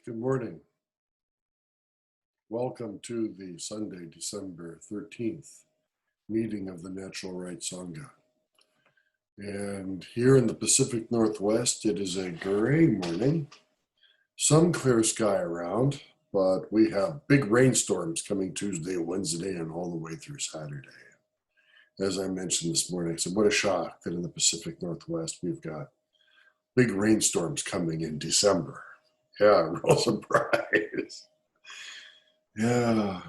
Good morning. Welcome to the Sunday, December 13th meeting of the Natural Rights Sangha. And here in the Pacific Northwest, it is a gray morning. Some clear sky around, but we have big rainstorms coming Tuesday, Wednesday, and all the way through Saturday. As I mentioned this morning, I said, what a shock that in the Pacific Northwest, we've got big rainstorms coming in December. Yeah, real surprise. Yeah.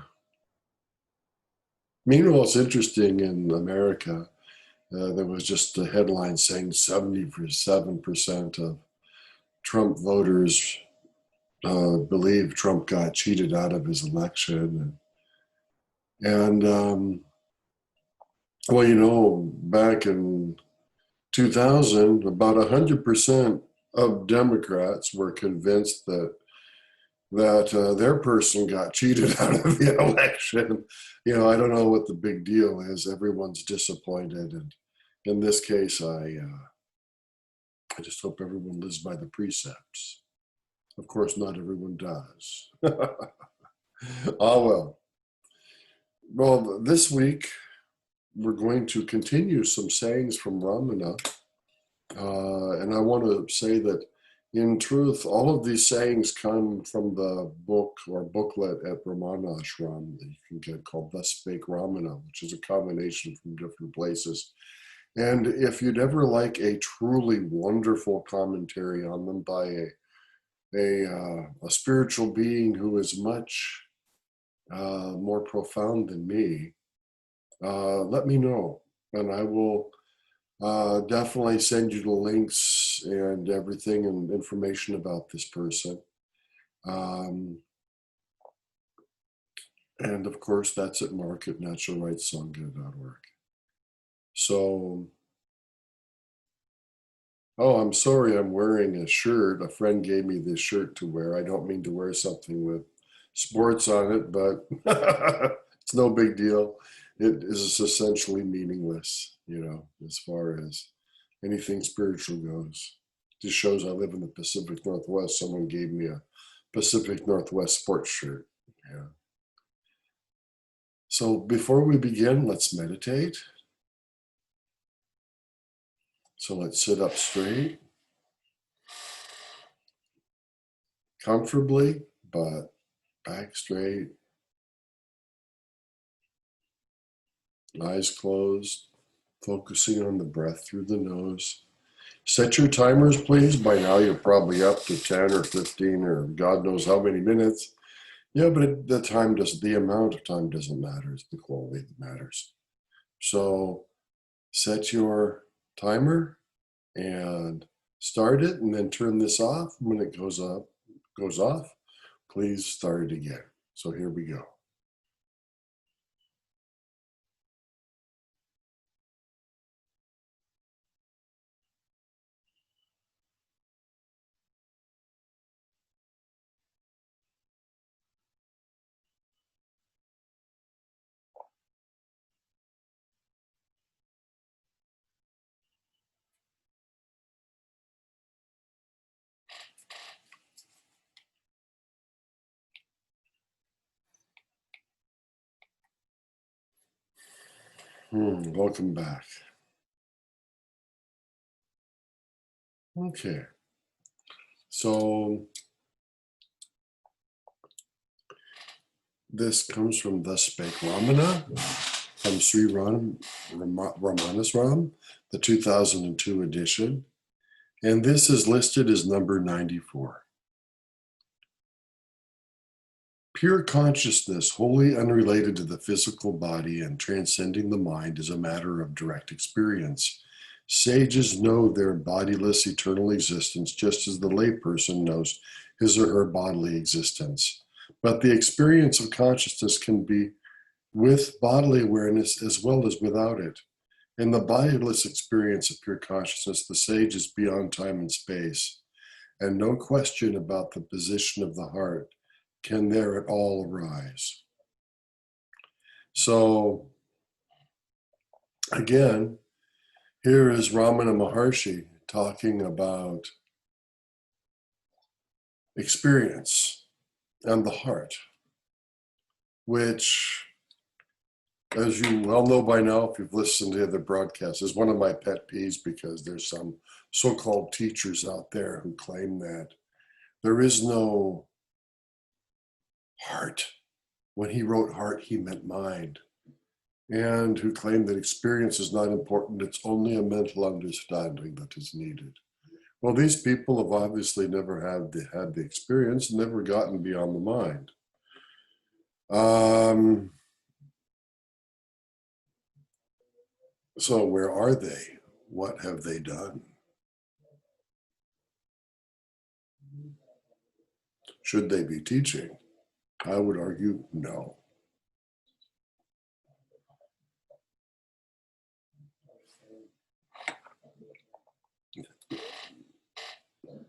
Meanwhile, it's interesting in America, there was just a headline saying 77% of Trump voters believe Trump got cheated out of his election. Well, back in 2000, about 100% of Democrats were convinced that their person got cheated out of the election. I don't know what the big deal is. Everyone's disappointed, and in this case, I just hope everyone lives by the precepts. Of course, not everyone does. Well, this week we're going to continue some sayings from Ramana, and I want to say that in truth, all of these sayings come from the book or booklet at Ramana Ashram that you can get called Thus Spake Ramana, which is a combination from different places. And if you'd ever like a truly wonderful commentary on them by a spiritual being who is much more profound than me, let me know, and I will definitely send you the links and everything and information about this person. And of course, that's at mark@naturalrightssangha.org. So, I'm sorry, I'm wearing a shirt. A friend gave me this shirt to wear. I don't mean to wear something with sports on it, but it's no big deal. It is essentially meaningless, as far as anything spiritual goes. Just shows I live in the Pacific Northwest. Someone gave me a Pacific Northwest sports shirt. Yeah. So before we begin, let's meditate. So let's sit up straight, comfortably, but back straight, eyes closed, focusing on the breath through the nose. Set your timers, please. By now, you're probably up to 10 or 15 or God knows how many minutes. Yeah, but the amount of time doesn't matter. It's the quality that matters. So set your timer and start it, and then turn this off. When it goes off, please start it again. So here we go. Welcome back. Okay. So this comes from Thus Spake Ramana, from Sri Ramanaswaram, the 2002 edition. And this is listed as number 94. Pure consciousness, wholly unrelated to the physical body and transcending the mind, is a matter of direct experience. Sages know their bodiless eternal existence just as the layperson knows his or her bodily existence. But the experience of consciousness can be with bodily awareness as well as without it. In the bodiless experience of pure consciousness, the sage is beyond time and space, and no question about the position of the heart can there at all arise. So, again, here is Ramana Maharshi talking about experience and the heart, which, as you well know by now, if you've listened to the broadcast, is one of my pet peeves, because there's some so-called teachers out there who claim that there is no heart. When he wrote heart, he meant mind. And who claim that experience is not important, it's only a mental understanding that is needed. Well, these people have obviously never had the experience, never gotten beyond the mind. So where are they? What have they done? Should they be teaching? I would argue no.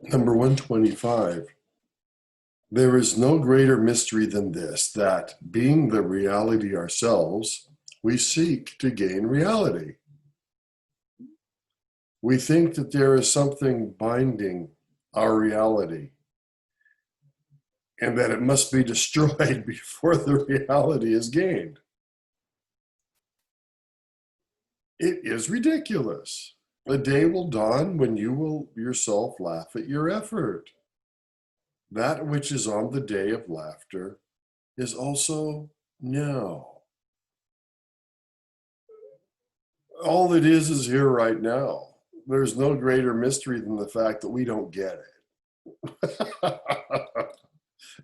Number 125. There is no greater mystery than this, that being the reality ourselves, we seek to gain reality. We think that there is something binding our reality and that it must be destroyed before the reality is gained. It is ridiculous. A day will dawn when you will yourself laugh at your effort. That which is on the day of laughter is also now. All it is here right now. There's no greater mystery than the fact that we don't get it.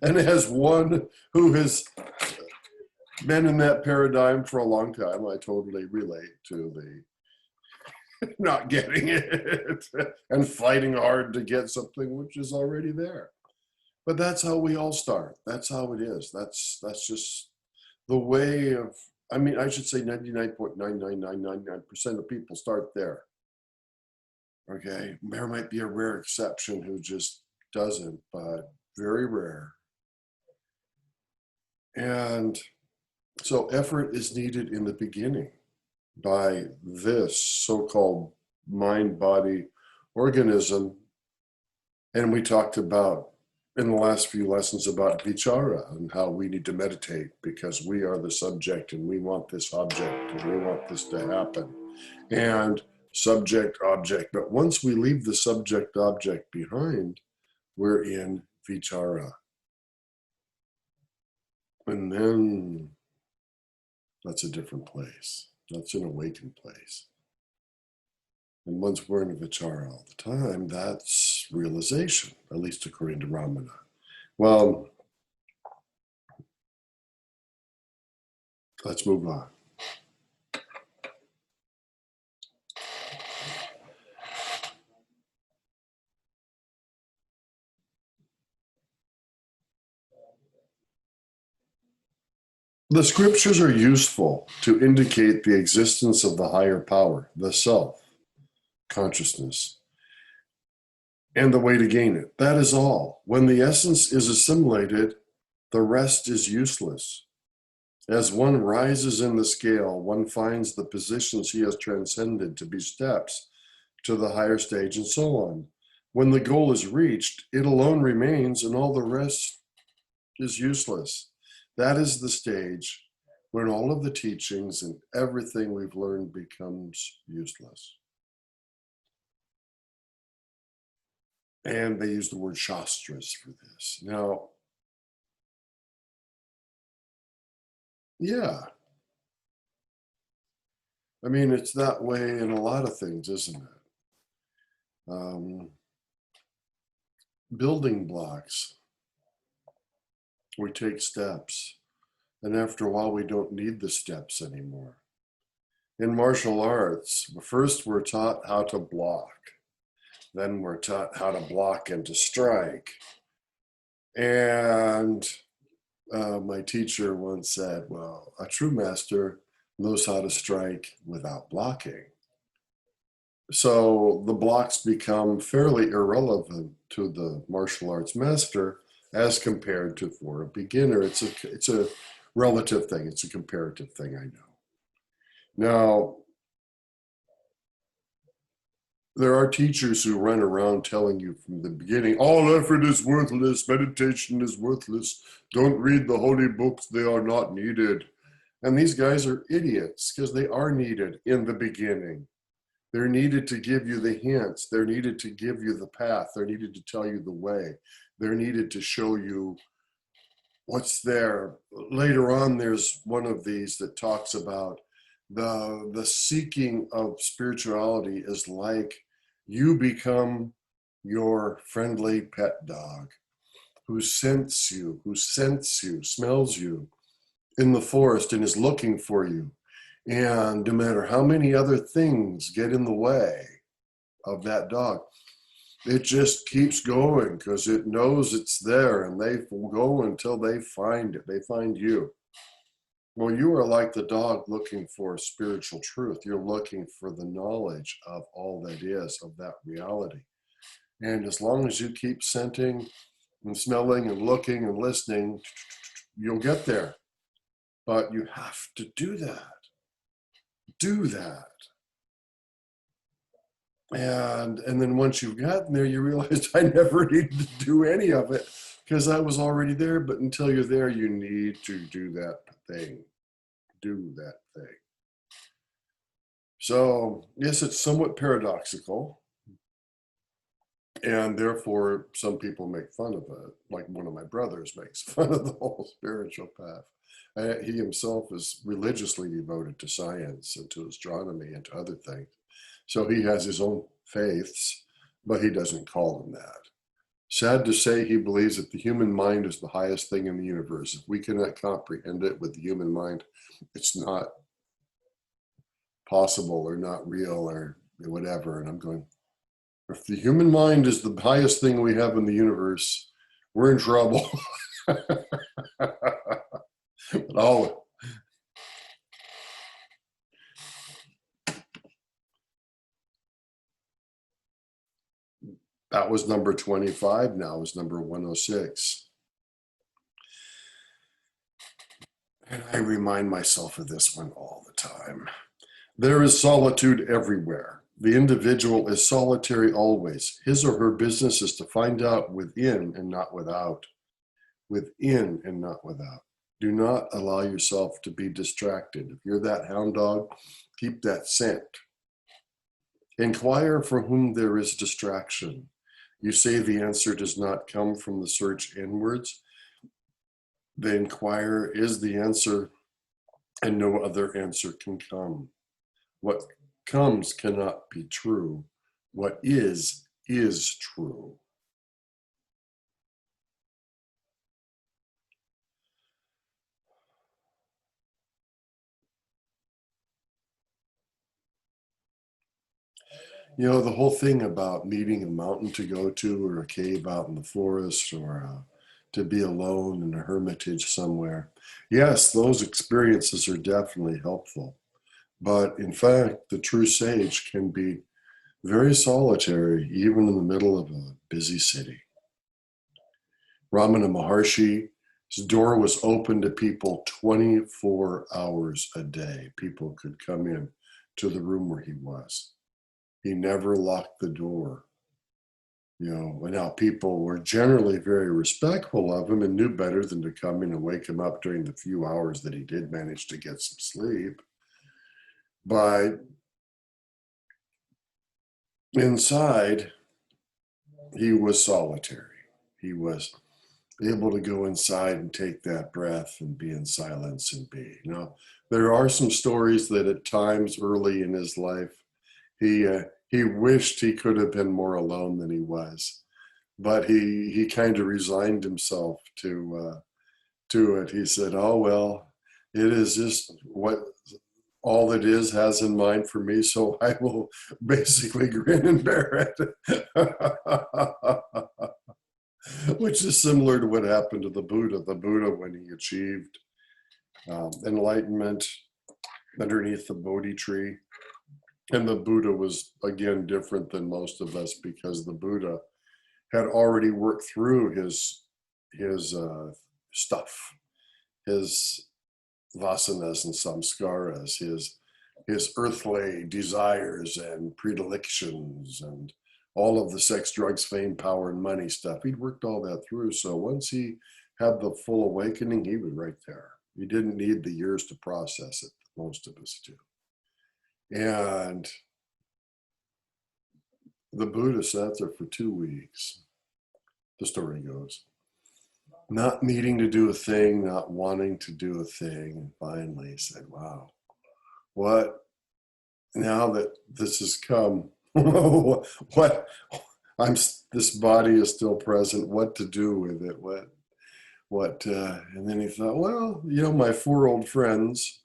And as one who has been in that paradigm for a long time, I totally relate to the not getting it and fighting hard to get something which is already there. But that's how we all start. That's how it is. That's just the way of, I mean, I should say 99.99999% of people start there. Okay, there might be a rare exception who just doesn't, but very rare. And so effort is needed in the beginning by this so-called mind-body organism. And we talked about in the last few lessons about vichara and how we need to meditate because we are the subject and we want this object and we want this to happen. And subject, object. But once we leave the subject, object behind, we're in vichara. And then that's a different place. That's an awakened place. And once we're in vichara all the time, that's realization, at least according to Ramana. Well, let's move on. The scriptures are useful to indicate the existence of the higher power, the self, consciousness, and the way to gain it. That is all. When the essence is assimilated, the rest is useless. As one rises in the scale, one finds the positions he has transcended to be steps to the higher stage and so on. When the goal is reached, it alone remains and all the rest is useless. That is the stage when all of the teachings and everything we've learned becomes useless. And they use the word shastras for this. Now, yeah. I mean, it's that way in a lot of things, isn't it? Building blocks. We take steps. And after a while, we don't need the steps anymore. In martial arts, first we're taught how to block. Then we're taught how to block and to strike. And my teacher once said, well, a true master knows how to strike without blocking. So the blocks become fairly irrelevant to the martial arts master as compared to for a beginner. It's a relative thing. It's a comparative thing, I know. Now, there are teachers who run around telling you from the beginning, all effort is worthless, meditation is worthless, don't read the holy books, they are not needed. And these guys are idiots because they are needed in the beginning. They're needed to give you the hints. They're needed to give you the path. They're needed to tell you the way. They're needed to show you what's there. Later on, there's one of these that talks about the seeking of spirituality is like you become your friendly pet dog who scents you, smells you in the forest and is looking for you. And no matter how many other things get in the way of that dog, it just keeps going because it knows it's there, and they will go until they find it. They find you. Well, you are like the dog looking for spiritual truth. You're looking for the knowledge of all that is, of that reality. And as long as you keep scenting and smelling and looking and listening, you'll get there. But you have to do that. Do that. And then once you've gotten there, you realize I never needed to do any of it because I was already there. But until you're there, you need to do that thing. Do that thing. So, yes, it's somewhat paradoxical. And therefore, some people make fun of it. Like one of my brothers makes fun of the whole spiritual path. He himself is religiously devoted to science and to astronomy and to other things. So he has his own faiths, but he doesn't call them that. Sad to say, he believes that the human mind is the highest thing in the universe. If we cannot comprehend it with the human mind, it's not possible or not real or whatever. And I'm going, if the human mind is the highest thing we have in the universe, we're in trouble. But that was number 25. Now is number 106. And I remind myself of this one all the time. There is solitude everywhere. The individual is solitary always. His or her business is to find out within and not without. Within and not without. Do not allow yourself to be distracted. If you're that hound dog, keep that scent. Inquire for whom there is distraction. You say the answer does not come from the search inwards. The inquire is the answer, and no other answer can come. What comes cannot be true. What is true. You know, the whole thing about needing a mountain to go to or a cave out in the forest or to be alone in a hermitage somewhere. Yes, those experiences are definitely helpful. But in fact, the true sage can be very solitary, even in the middle of a busy city. Ramana Maharshi's door was open to people 24 hours a day. People could come in to the room where he was. He never locked the door. You know, and now people were generally very respectful of him and knew better than to come in and wake him up during the few hours that he did manage to get some sleep. But inside, he was solitary. He was able to go inside and take that breath and be in silence and be. You know, there are some stories that at times early in his life, he wished he could have been more alone than he was, but he kind of resigned himself to it. He said, "Oh well, it is just what all it is has in mind for me, so I will basically grin and bear it." Which is similar to what happened to the Buddha. The Buddha, when he achieved enlightenment underneath the Bodhi tree, and the Buddha was, again, different than most of us because the Buddha had already worked through his stuff, his vasanas and samskaras, his his earthly desires and predilections and all of the sex, drugs, fame, power, and money stuff. He'd worked all that through. So once he had the full awakening, he was right there. He didn't need the years to process it. Most of us do. And the Buddha sat there for 2 weeks, the story goes, not needing to do a thing, not wanting to do a thing. And finally he said, wow, what, now that this has come, what, this body is still present, what to do with it, and then he thought, well, my 4 old friends,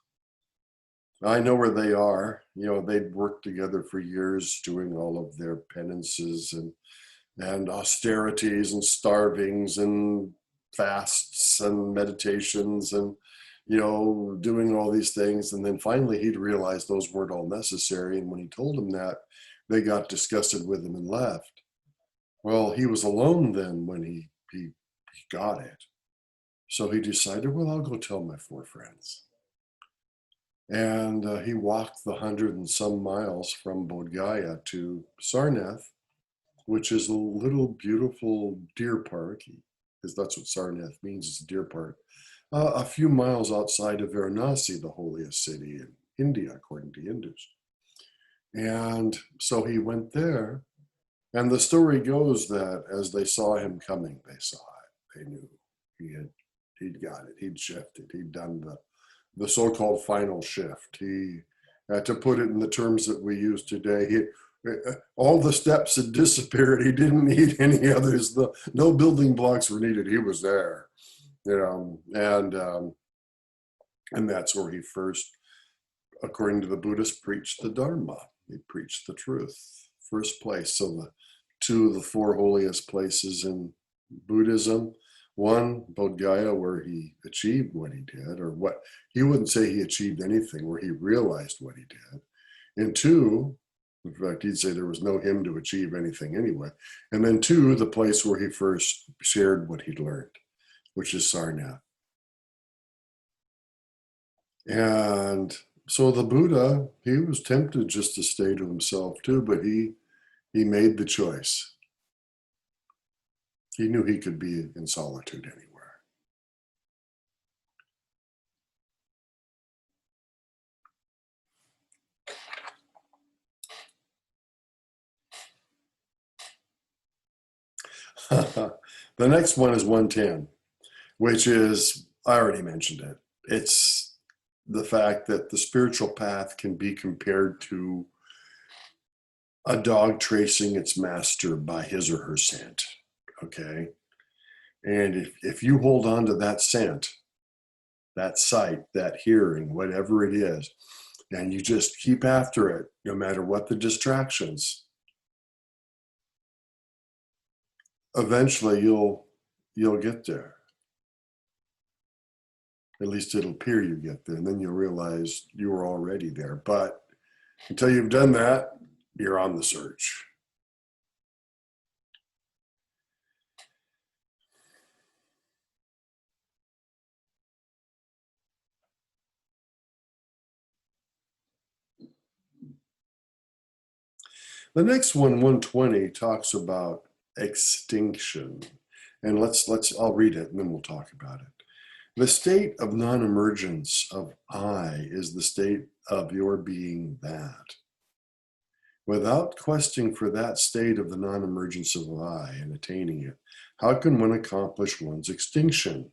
I know where they are. They'd worked together for years doing all of their penances and austerities and starvings and fasts and meditations and, doing all these things. And then finally he'd realized those weren't all necessary. And when he told them that, they got disgusted with him and left. Well, he was alone then when he got it. So he decided, well, I'll go tell my 4 friends. And he walked the 100 and some miles from Bodh Gaya to Sarnath, which is a little beautiful deer park, because that's what Sarnath means, it's a deer park, a few miles outside of Varanasi, the holiest city in India, according to Hindus. And so he went there, and the story goes that as they saw him coming, they saw it. They knew he'd got it. He'd shifted. He'd done the so-called final shift. He, to put it in the terms that we use today, all the steps had disappeared. He didn't need any others. No building blocks were needed. He was there, and that's where he first, according to the Buddhists, preached the Dharma. He preached the truth, first place. So 2 of the 4 holiest places in Buddhism. 1, Bodh Gaya, where he achieved what he did, or what he wouldn't say he achieved anything, where he realized what he did. And 2, in fact, he'd say there was no him to achieve anything anyway. And then 2, the place where he first shared what he'd learned, which is Sarnath. And so the Buddha, he was tempted just to stay to himself too, but he made the choice. He knew he could be in solitude anywhere. The next one is 110, which is, I already mentioned it. It's the fact that the spiritual path can be compared to a dog tracing its master by his or her scent. Okay. And if you hold on to that scent, that sight, that hearing, whatever it is, and you just keep after it, no matter what the distractions, eventually you'll get there. At least it'll appear you get there, and then you'll realize you were already there. But until you've done that, you're on the search. The next one, 120, talks about extinction. And I'll read it and then we'll talk about it. The state of non-emergence of I is the state of your being that. Without questing for that state of the non-emergence of I and attaining it, how can one accomplish one's extinction,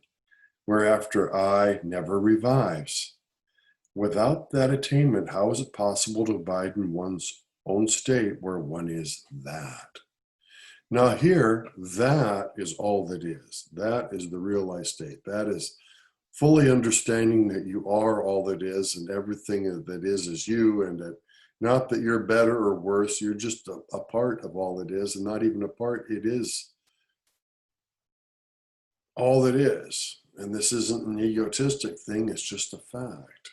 whereafter I never revives? Without that attainment, how is it possible to abide in one's own state where one is that? Now here, that is all that is. That is the realized state. That is fully understanding that you are all that is, and everything that is you, and that not that you're better or worse, you're just a part of all that is, and not even a part, it is all that is. And this isn't an egotistic thing, it's just a fact.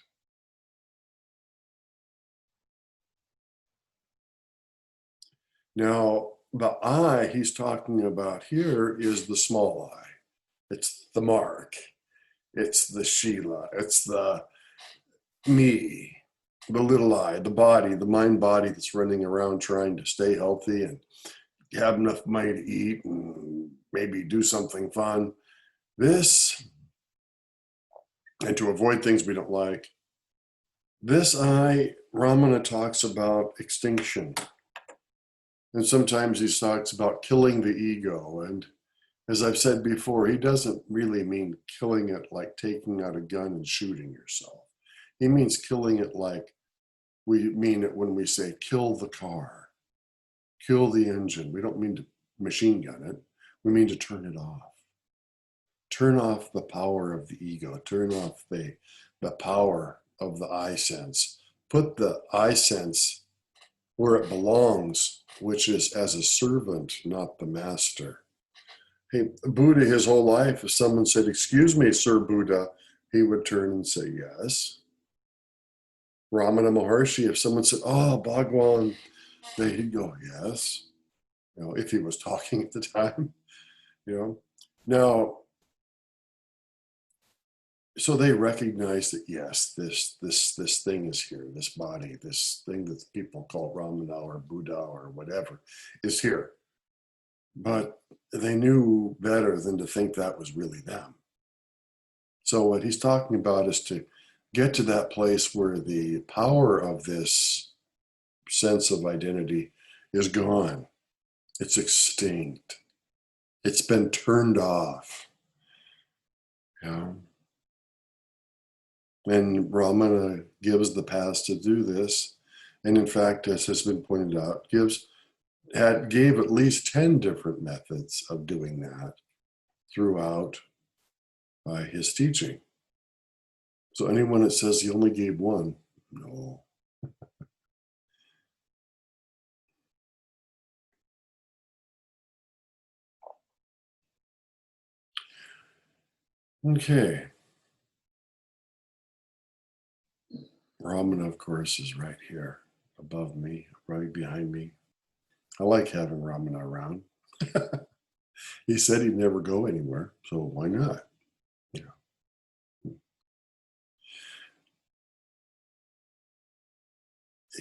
Now, the I he's talking about here is the small I. It's the mark. It's the Sheila. It's the me. the little I, the body, the mind body that's running around trying to stay healthy and have enough money to eat and maybe do something fun. This, and to avoid things we don't like. This I, Ramana talks about extinction. And sometimes he talks about killing the ego. And as I've said before, he doesn't really mean killing it like taking out a gun and shooting yourself. He means killing it like we mean it when we say kill the car, kill the engine. We don't mean to machine gun it. We mean to turn it off. Turn off the power of the ego. Turn off the power of the I sense. Put the I sense where it belongs, which is as a servant, not the master. Hey, Buddha, his whole life, if someone said, "Excuse me, Sir Buddha," he would turn and say, "Yes." Ramana Maharshi, if someone said, "Oh, Bhagwan," he'd go, "Yes." You know, if he was talking at the time, you know. Now, so they recognize that yes, this thing is here, this body, this thing that people call Ramana or Buddha or whatever is here. But they knew better than to think that was really them. So what he's talking about is to get to that place where the power of this sense of identity is gone. It's extinct. It's been turned off. Yeah. And Ramana gives the path to do this. And in fact, as has been pointed out, gave at least 10 different methods of doing that throughout his teaching. So anyone that says he only gave one, no. Okay. Ramana, of course, is right here above me, right behind me. I like having Ramana around. He said he'd never go anywhere, so why not? Yeah.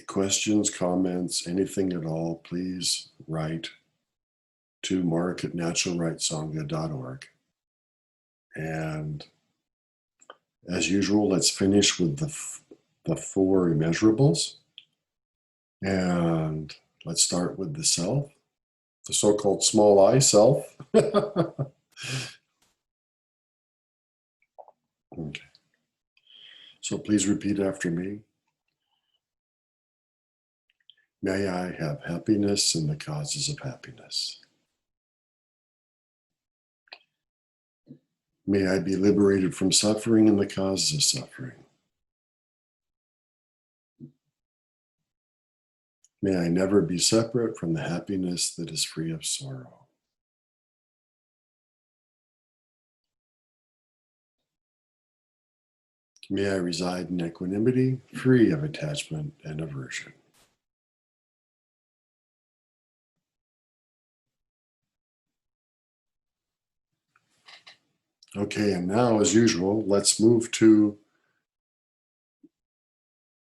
Questions, comments, anything at all, please write to mark@naturalrightsangha.org. And as usual, let's finish with the four immeasurables. And let's start with the self, the so-called small I self. Okay. So please repeat after me. May I have happiness in the causes of happiness. May I be liberated from suffering and the causes of suffering. May I never be separate from the happiness that is free of sorrow. May I reside in equanimity, free of attachment and aversion. Okay, and now, as usual, let's move to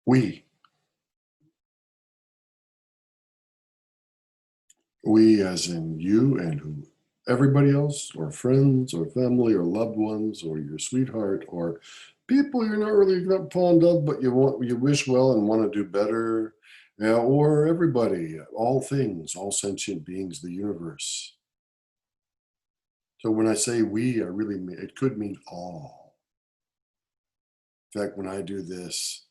we. We, as in you and who, everybody else, or friends, or family, or loved ones, or your sweetheart, or people you're not really that fond of, but you wish well and want to do better, yeah, or everybody, all things, all sentient beings, the universe. So when I say we, I really mean it could mean all. In fact, when I do this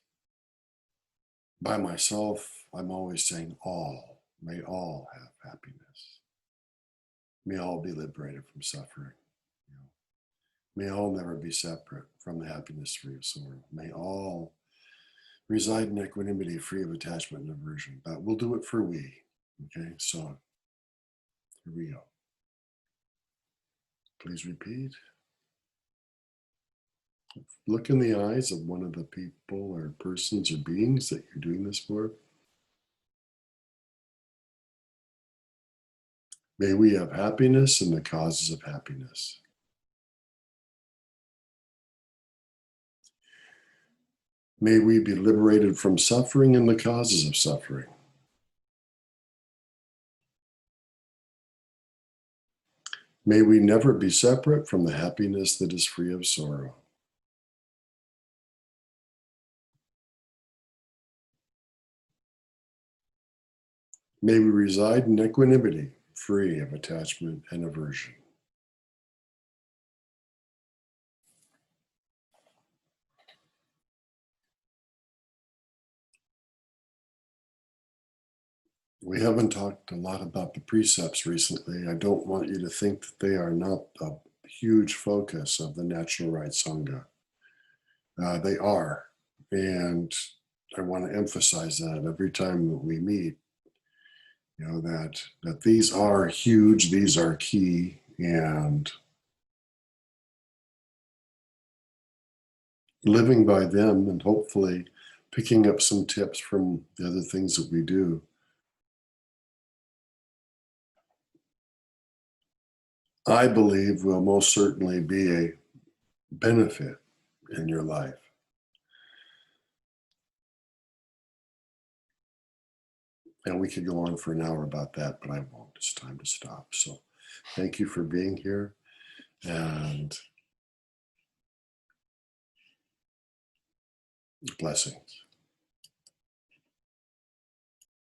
by myself, I'm always saying all. May all have happiness. May all be liberated from suffering. You know. May all never be separate from the happiness free of sorrow. May all reside in equanimity, free of attachment and aversion. But we'll do it for we. Okay, so here we go. Please repeat. Look in the eyes of one of the people or persons or beings that you're doing this for. May we have happiness and the causes of happiness. May we be liberated from suffering and the causes of suffering. May we never be separate from the happiness that is free of sorrow. May we reside in equanimity, free of attachment and aversion. We haven't talked a lot about the precepts recently. I don't want you to think that they are not a huge focus of the Natural Right Sangha. They are. And I want to emphasize that every time that we meet, that these are huge, these are key, and living by them and hopefully picking up some tips from the other things that we do, I believe will most certainly be a benefit in your life. And we could go on for an hour about that, but I won't. It's time to stop. So thank you for being here, and blessings.